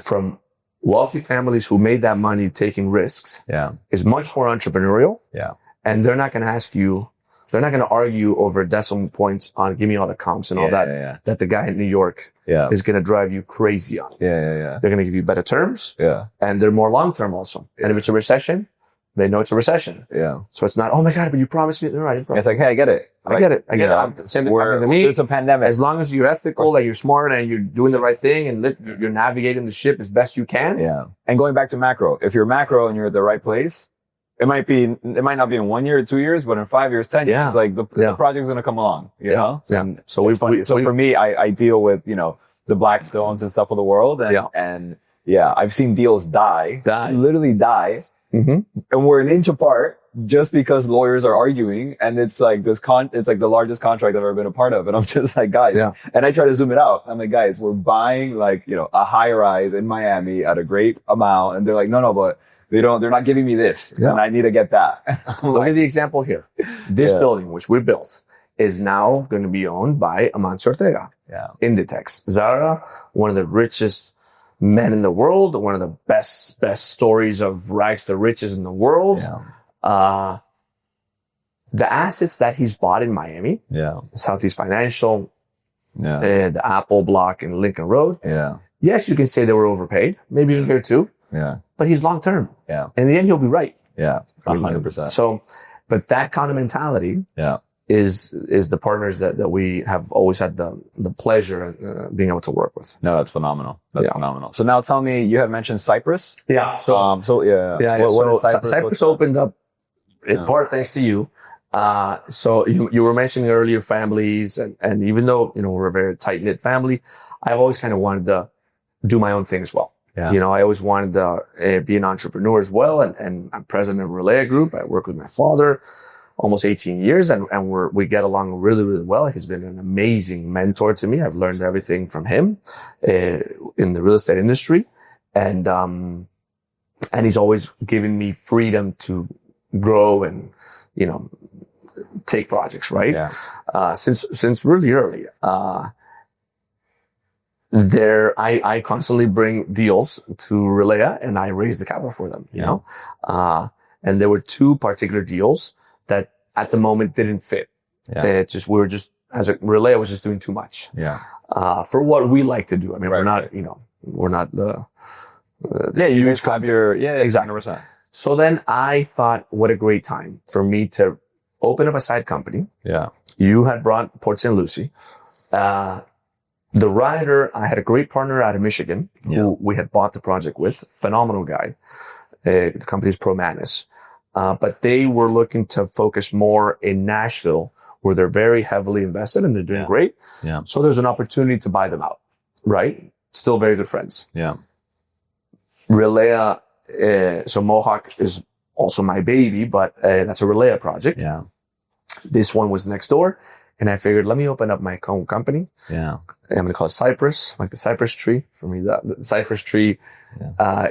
from wealthy families who made that money taking risks is much more entrepreneurial. Yeah. And they're not going to ask you, they're not going to argue over decimal points on give me all the comps and all that the guy in New York is going to drive you crazy on. Yeah. They're going to give you better terms. Yeah. And they're more long-term also. And if it's a recession, they know it's a recession. Yeah. So it's not, oh my God, but you promised me. No, I didn't promise. It's like, hey, I get it. I get it. Same thing happened to me. It's a pandemic. As long as you're ethical and you're smart and you're doing the right thing and you're navigating the ship as best you can. Yeah. And going back to macro, if you're macro and you're at the right place, it might not be in 1 year or 2 years, but in 5 years, 10 years, like the project's going to come along, you know? Yeah. So for me, I deal with, you know, the Blackstones and stuff of the world. And I've seen deals literally die. Mm-hmm. And we're an inch apart just because lawyers are arguing. And it's like it's like the largest contract I've ever been a part of. And I'm just like, guys, and I try to zoom it out. I'm like, guys, we're buying like, you know, a high rise in Miami at a great amount. And they're like, no, but they're not giving me this. And I need to get that. Look at the example here. This building, which we built, is now going to be owned by Amancio Ortega. Yeah. Inditex. Zara, one of the richest men in the world, one of the best stories of rags to riches in the world. Yeah. The assets that he's bought in Miami, Southeast Financial, the Apple Block in Lincoln Road. Yeah. Yes, you can say they were overpaid. Maybe even here too. Yeah. But he's long term. Yeah. In the end, he'll be right. Yeah. 100%. So, but that kind of mentality is the partners that we have always had the pleasure of being able to work with. No, that's phenomenal. That's phenomenal. So now tell me, you have mentioned Cypress. Yeah. So What is Cypress opened up in part thanks to you. So you were mentioning earlier families and even though, you know, we're a very tight knit family, I've always kind of wanted to do my own thing as well. Yeah. You know, I always wanted to be an entrepreneur as well. And I'm president of Rilea Group. I work with my father almost 18 years and we get along really, really well. He's been an amazing mentor to me. I've learned everything from him, in the real estate industry. And he's always given me freedom to grow and, you know, take projects, right? Yeah. Since really early, I constantly bring deals to Rilea and I raise the capital for them, you know? And there were two particular deals that at the moment didn't fit. Yeah. Rilea was just doing too much. Yeah. For what we like to do. I mean, we're not the, you each have your, exactly. 100%. So then I thought, what a great time for me to open up a side company. Yeah. You had brought Port St. Lucie. The Ryder, I had a great partner out of Michigan who we had bought the project with. Phenomenal guy. The company's Promanis. But they were looking to focus more in Nashville where they're very heavily invested and they're doing great. Yeah. So there's an opportunity to buy them out, right? Still very good friends. Yeah. Rilea, so Mohawk is also my baby, but that's a Rilea project. Yeah. This one was next door. And I figured, let me open up my own company. Yeah. I'm going to call it Cipres, like the cypress tree. For me, the cypress tree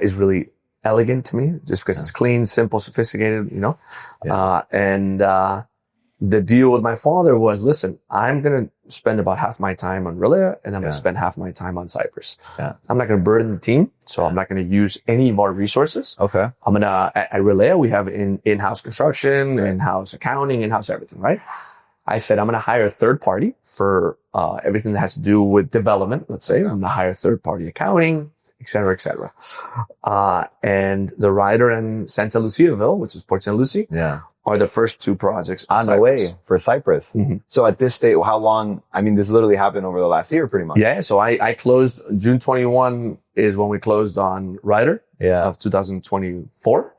is really elegant to me just because it's clean, simple, sophisticated, you know. Yeah. The deal with my father was, listen, I'm going to spend about half my time on Rilea and I'm going to spend half my time on Cipres. Yeah. I'm not going to burden the team, so I'm not going to use any of our resources. Okay. I'm going to, at Rilea, we have in-house construction, in-house accounting, in-house everything, right? I said, I'm going to hire a third party for everything that has to do with development. Let's say I'm going to hire third party accounting, et cetera, et cetera. And the Ryder and Santa Luciaville, which is Port St. Lucie, are the first two projects on the way for Cyprus. Mm-hmm. So at this state, how long? I mean, this literally happened over the last year, pretty much. Yeah. So I closed June 21 is when we closed on Ryder of 2024.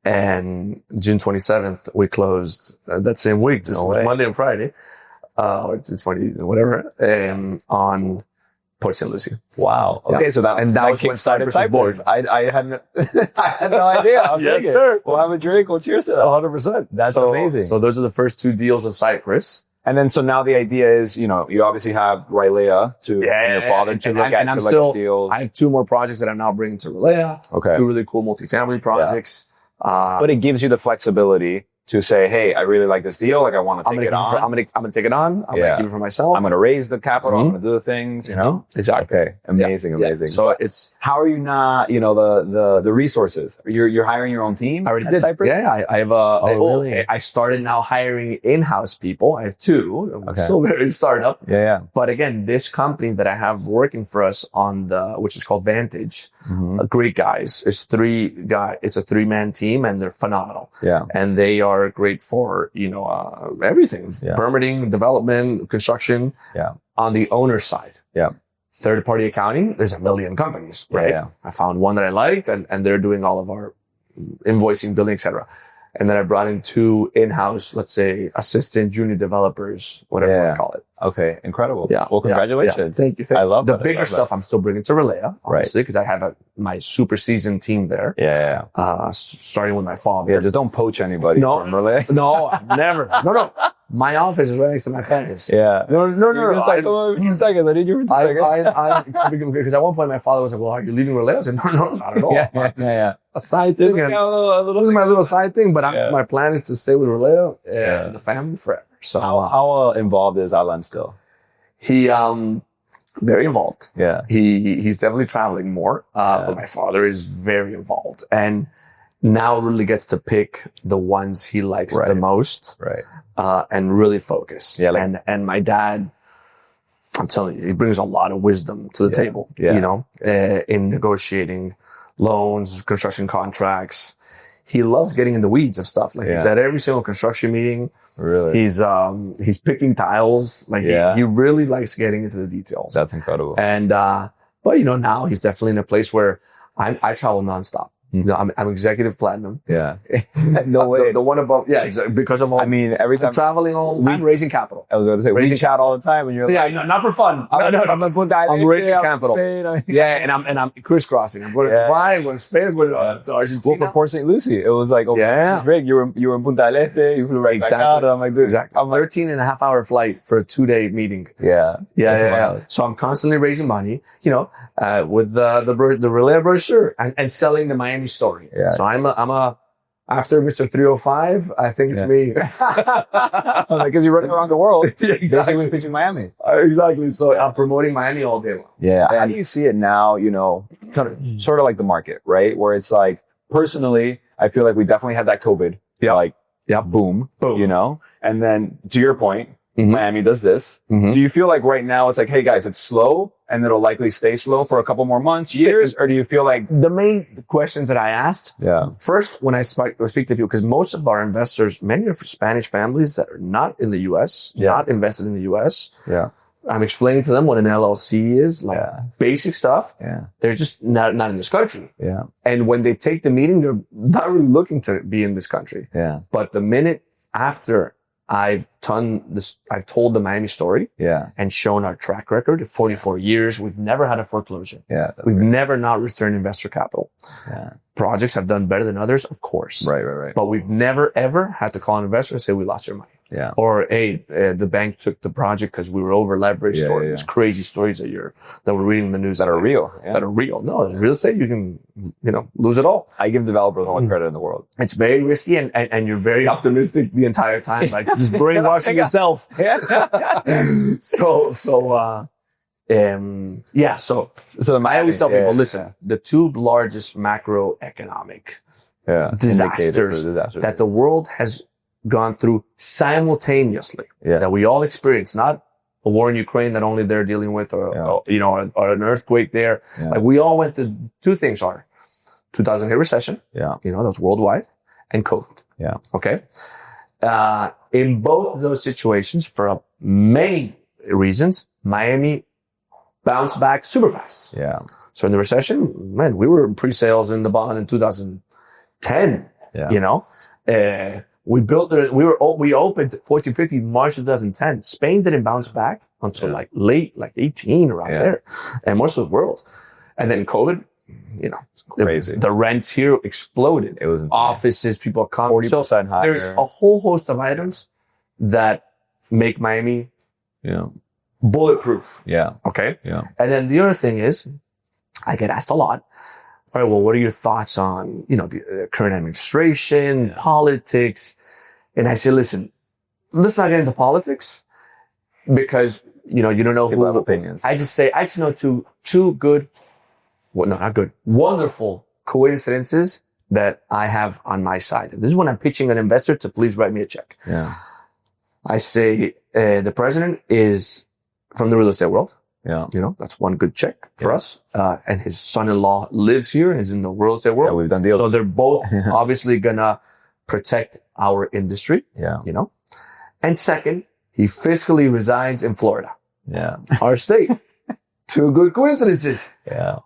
And June 27th, we closed that same week, just Monday and Friday, or 20, whatever, on Port St. Lucie. Wow. Okay, so that was when Cyprus was born. I had no idea. Yes, sir. We'll have a drink. We'll cheers to that. 100%. That's amazing. So those are the first two deals of Cyprus. And then, so now the idea is, you obviously have Rilea and your father to look at deals. I have two more projects that I'm now bringing to Rilea. Okay. Two really cool multifamily projects. But it gives you the flexibility to say, hey, I really like this deal. Like, I want to take it on. I'm going to take it on. I'm going to keep it for myself. I'm going to raise the capital. I'm going to do the things, Exactly. Okay. Amazing. So how are you not, the resources? You're hiring your own team? I already did. Cyprus? Yeah. I have really? I started now hiring in-house people. I have two. I'm still very startup. Yeah. But again, this company that I have working for us which is called Vantage, great guys. It's a 3-man team and they're phenomenal. Yeah. And they are great for, everything, permitting, development, construction, on the owner side. Yeah. Third-party accounting, there's a million companies, right? Yeah. I found one that I liked and they're doing all of our invoicing, billing, et cetera. And then I brought in two in-house, let's say, assistant junior developers, whatever you want to call it. Okay. Incredible. Yeah. Well, congratulations. Thank you. I love the bigger stuff I'm still bringing to Rilea, honestly, because I have my super seasoned team there. Yeah. Starting with my father. Yeah. Just don't poach anybody from Rilea. No, never. No. My office is right next to my parents. Yeah. No. Just like, come over 2 seconds. I need you for 2 seconds. Because at one point my father was like, well, are you leaving Rilea? I said, no, not at all. Yeah. A side thing. This is my little side thing, but my plan is to stay with Rilea and the family forever. So how involved is Alan still? He very involved. Yeah. He's definitely traveling more. But my father is very involved and now really gets to pick the ones he likes the most. Right. And really focus. Yeah. And my dad, I'm telling you, he brings a lot of wisdom to the table, in negotiating loans, construction contracts. He loves getting in the weeds of stuff. Like he's at every single construction meeting. Really? He's picking tiles. Like he really likes getting into the details. That's incredible. And, but now he's definitely in a place where I travel nonstop. I'm executive platinum. Yeah. No way. The one above. Yeah, exactly. Because of all. I mean, every time. Traveling all the time, raising capital. I was going to say, raising capital all the time. And you're like, not for fun. I'm raising capital. And I'm crisscrossing. I'm going to Dubai, I'm going to Spain, I'm going to Argentina. Well, for Port St. Lucie, it was like, this is big. You were in Punta del Este, you flew right back out. And I'm like, dude. Exactly. I'm 13.5-hour flight for a 2-day meeting. Yeah. So I'm constantly raising money, with the Rilea brochure and selling the Miami story. Yeah. So I'm after Mr. 305, I think it's me. Because you're running around the world. Exactly. Pitching Miami. Exactly. So I'm promoting Miami all day long. Yeah. How do you see it now, kind of sort of like the market, right? Where it's like, personally, I feel like we definitely had that COVID. Boom. And then to your point, Miami does this. Do you feel like right now it's like, hey guys, it's slow and it'll likely stay slow for a couple more months, years? Or do you feel like the main questions that I asked first when I speak to people, because most of our investors, many are Spanish families that are not in the US, not invested in the US. Yeah. I'm explaining to them what an LLC is, like basic stuff. Yeah. They're just not in this country. Yeah. And when they take the meeting, they're not really looking to be in this country. Yeah. But the minute after I've told the Miami story and shown our track record. 44 years. We've never had a foreclosure. Yeah. We've never not returned investor capital. Yeah. Projects have done better than others, of course. Right. But we've never, ever had to call an investor and say, we lost your money. Yeah. Or, hey, the bank took the project because we were over leveraged, or these crazy stories that we're reading in the news that are real. Yeah. That are real. No, in real estate, you can, lose it all. I give developers all the credit in the world. It's very risky and you're very optimistic the entire time. Like just brainwashing yourself. So I always tell people, listen, the two largest macroeconomic disasters that the world has gone through simultaneously, that we all experience, not a war in Ukraine that only they're dealing with, or an earthquake there. Yeah. Like we all went through two things: 2008 recession. Yeah. That was worldwide, and COVID. Yeah. Okay. In both of those situations, for many reasons, Miami bounced back super fast. Yeah. So in the recession, man, we were in pre-sales in the bond in 2010. Yeah. We opened 1450 March 2010. Spain didn't bounce back until late 18 around there, and most of the world. And then COVID, crazy. The rents here exploded. It was insane. Offices, people come. 40% higher. There's a whole host of items that make Miami bulletproof. Yeah. Okay. Yeah. And then the other thing is, I get asked a lot, all right, well, what are your thoughts on, the current administration, politics? And I say, listen, let's not get into politics because, you don't know people have opinions. I just know two good, well, no, not good, wonderful coincidences that I have on my side. This is when I'm pitching an investor to please write me a check. Yeah. I say, the president is from the real estate world. Yeah. That's one good check for us. And his son-in-law lives here and is in the real estate world. Yeah, we've done deals. So they're both obviously gonna protect our industry. Yeah. And second, he fiscally resides in Florida. Yeah. Our state. Two good coincidences. Yeah.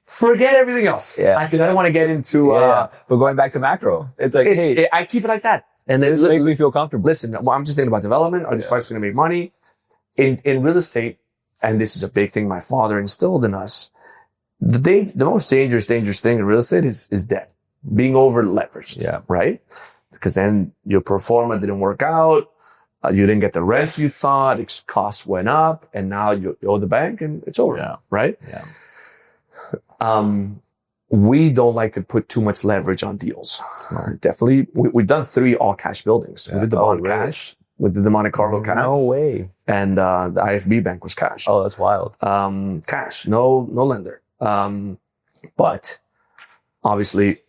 Forget everything else. Yeah. I don't want to get into, but going back to macro, it's like, I keep it like that. And this makes me feel comfortable. Listen, I'm just thinking about development. Are these projects going to make money? In real estate, and this is a big thing my father instilled in us, the most dangerous thing in real estate is debt. Being over leveraged. Yeah. Right? Because then your pro forma didn't work out. You didn't get the rents you thought. Costs went up, and now you owe the bank, and it's over. Yeah. Right? Yeah. We don't like to put too much leverage on deals. Definitely. We've done 3 all cash buildings. Yeah. We did the bond cash. We did the Monte Carlo cash. No way. And the IFB bank was cash. Oh, that's wild. Cash. No lender. But obviously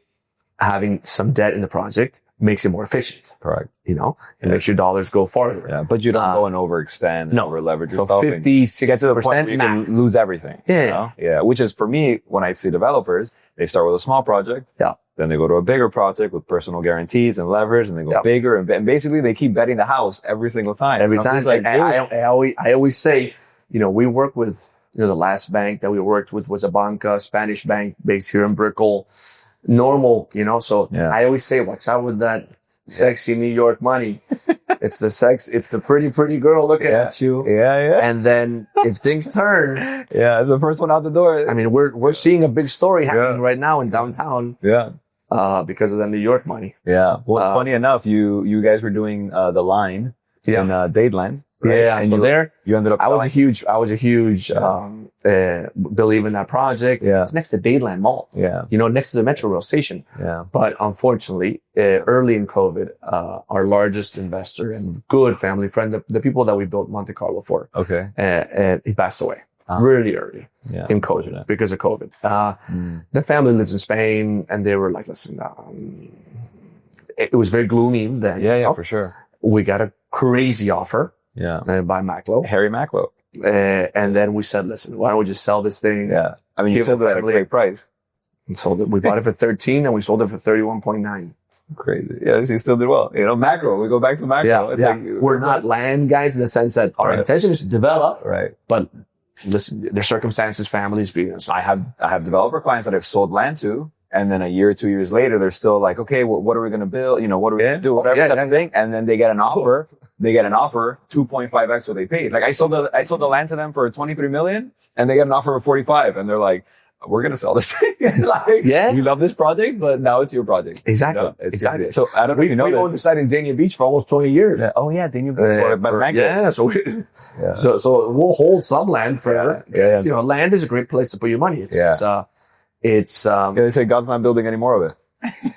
having some debt in the project makes it more efficient. Correct. It makes your dollars go farther. Yeah, but you don't go and overextend, over leverage yourself. So 50, 60%, get to the point where you can lose everything. Yeah. Yeah. Which is for me, when I see developers, they start with a small project. Yeah. Then they go to a bigger project with personal guarantees and leverage, and they go bigger, and basically they keep betting the house every single time. Every time. Like, I always say, we work with, the last bank that we worked with was a banca, Spanish bank based here in Brickell. Normal, so I always say, watch out with that sexy New York money. It's the pretty girl looking at you. Yeah, yeah. And then if things turn. Yeah, it's the first one out the door. I mean, we're seeing a big story happening right now in downtown. Yeah. Because of the New York money. Yeah. Well, funny enough, you guys were doing, the line in, Dadeland. Right? Yeah. And so you ended up. I was a huge believer in that project. Yeah. It's next to Dadeland Mall. Yeah. Next to the Metro Rail station. Yeah. But unfortunately, early in COVID, our largest investor and good family friend, the people that we built Monte Carlo for. Okay. He passed away really early in COVID because of COVID. The family lives in Spain, and they were like, listen, it was very gloomy then. Yeah, for sure. We got a crazy offer. Yeah. By Maclo. Harry Maclo. And then we said, listen, why don't we just sell this thing? Yeah. I mean, you sold it at a great price. And sold it. We bought it for 13 and we sold it for 31.9. Crazy. Yeah, he still did well. Macro. We go back to macro. Yeah. We're not land guys in the sense that our intention is to develop. Right. But listen, their circumstances, families, I have developer clients that I've sold land to. And then a year or 2 years later, they're still like, okay, what are we going to build? What are we going to do? Whatever type of thing. And then they get an offer. They get an offer 2.5x what they paid. Like I sold the land to them for 23 million and they get an offer of 45. And they're like, we're going to sell this thing. We love this project, but now it's your project. Exactly. Exactly. So I don't know if you know we owned the site in Dania Beach for almost 20 years. Yeah. Oh yeah. Dania Beach. So we'll hold some land forever. Land is a great place to put your money. They say God's not building any more of it.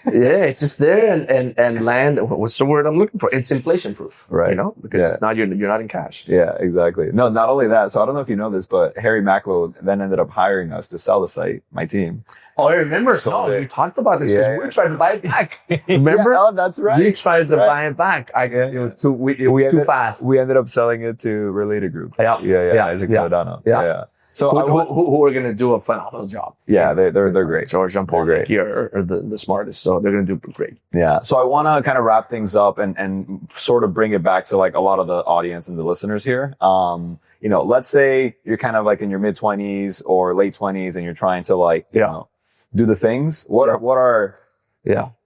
Yeah, it's just there, and land. What's the word I'm looking for? It's inflation proof, right? You know, because it's not, you're not in cash. Yeah, exactly. No, not only that. So I don't know if you know this, but Harry Maclow then ended up hiring us to sell the site. My team. Oh, I remember. So you talked about this because we tried to buy it back. Remember? Oh, that's right. We tried to buy it back. It was too fast. We ended up selling it to Rilea Group. Yeah. Yeah. So who are going to do a phenomenal job. Yeah, they're great. George Jean-Paul here are the smartest, so they're going to do great. Yeah. So I want to kind of wrap things up and sort of bring it back to like a lot of the audience and the listeners here. You know, let's say you're kind of like in your mid 20s or late 20s and you're trying to like, you know, do the things. What are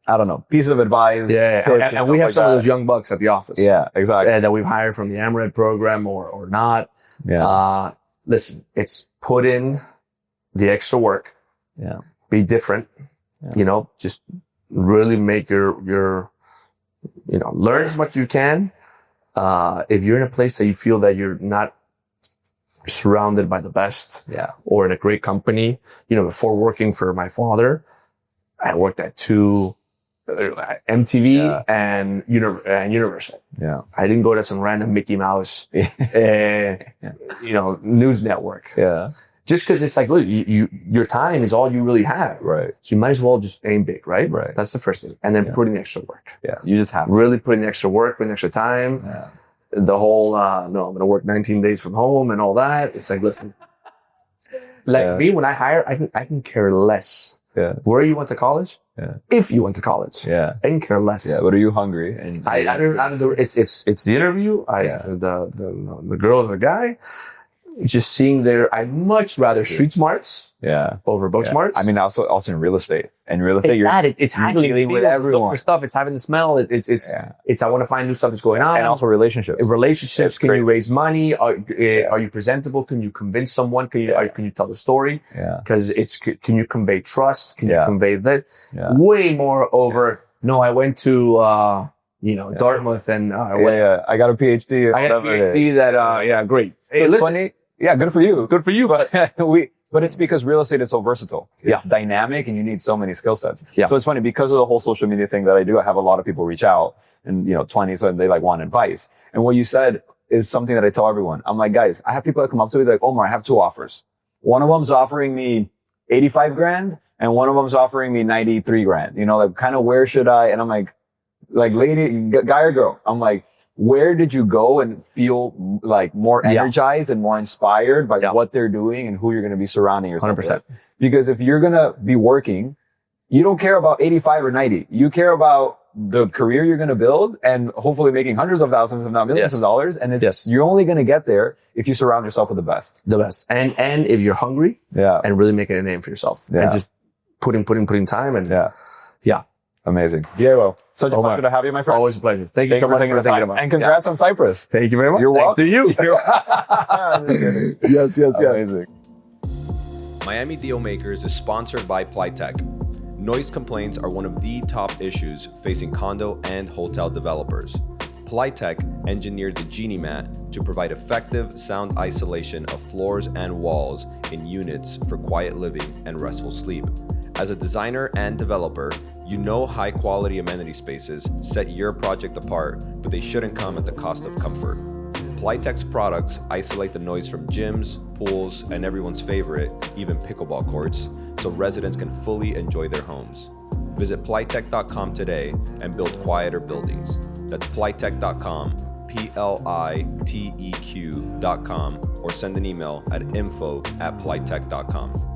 I don't know, pieces of advice. Yeah. And we have some of those young bucks at the office. Yeah, exactly. And that we've hired from the Amaret program or not. Yeah. Listen, it's put in the extra work. Yeah. Be different. Yeah. You know, just really make your, you know, learn as much as you can. If you're in a place that you feel that you're not surrounded by the best. Or in a great company, you know, before working for my father, I worked at MTV and Universal. Yeah. I didn't go to some random Mickey Mouse, you know, news network. Yeah. Just because it's like, look, your time is all you really have. Right. So you might as well just aim big, right? Right. That's the first thing. And then put in the extra work. Yeah. You just have to. Really put in the extra work, put in the extra time. Yeah. The whole, no, I'm going to work 19 days from home and all that. It's like, listen, like me, when I hire, I can care less. Yeah. Where you went to college? Yeah. If you went to college. Yeah. I can care less. Yeah. But are you hungry? And I don't do it's the interview. The girl or the guy. Just seeing I'd much rather street smarts. Yeah. Over book smarts. I mean, also in real estate. In real estate, it's handling dealing with everyone. For stuff. It's having the smell. It's I want to find new stuff that's going on. And also relationships. Can you raise money? Are you presentable? Can you convince someone? Can you tell the story? Yeah. Because can you convey trust? Can you convey that? Yeah. Way more over. No, I went to Dartmouth and I got a PhD. I got a PhD that great. Hey, funny. Yeah, good for you. Good for you. But but it's because real estate is so versatile. It's dynamic and you need so many skill sets. Yeah. So it's funny because of the whole social media thing that I do. I have a lot of people reach out and, 20s and they like want advice. And what you said is something that I tell everyone. I'm like, guys, I have people that come up to me like, Omar, I have 2 offers. One of them's offering me 85 grand and one of them's offering me 93 grand. Like kind of where should I? And I'm like lady, guy or girl? I'm like, where did you go and feel like more energized and more inspired by what they're doing and who you're going to be surrounding yourself 100%. with? Because if you're going to be working, you don't care about 85 or 90. You care about the career you're going to build and hopefully making hundreds of thousands, if not millions of dollars. And you're only going to get there if you surround yourself with the best. The best. And if you're hungry and really making a name for yourself and just putting time and Amazing. Diego, such a pleasure to have you, my friend. Always a pleasure. Thank you so much for taking the time. And congrats on Cipres. Thank you very much. You're welcome. Thanks to you. Yes. Amazing. Miami DealMakers is sponsored by Plytech. Noise complaints are one of the top issues facing condo and hotel developers. Plytech engineered the Genie Mat to provide effective sound isolation of floors and walls in units for quiet living and restful sleep. As a designer and developer, you know high-quality amenity spaces set your project apart, but they shouldn't come at the cost of comfort. Plytech's products isolate the noise from gyms, pools, and everyone's favorite, even pickleball courts, so residents can fully enjoy their homes. Visit Plytech.com today and build quieter buildings. That's Plytech.com, Plytech.com, or send an email at info@plytech.com.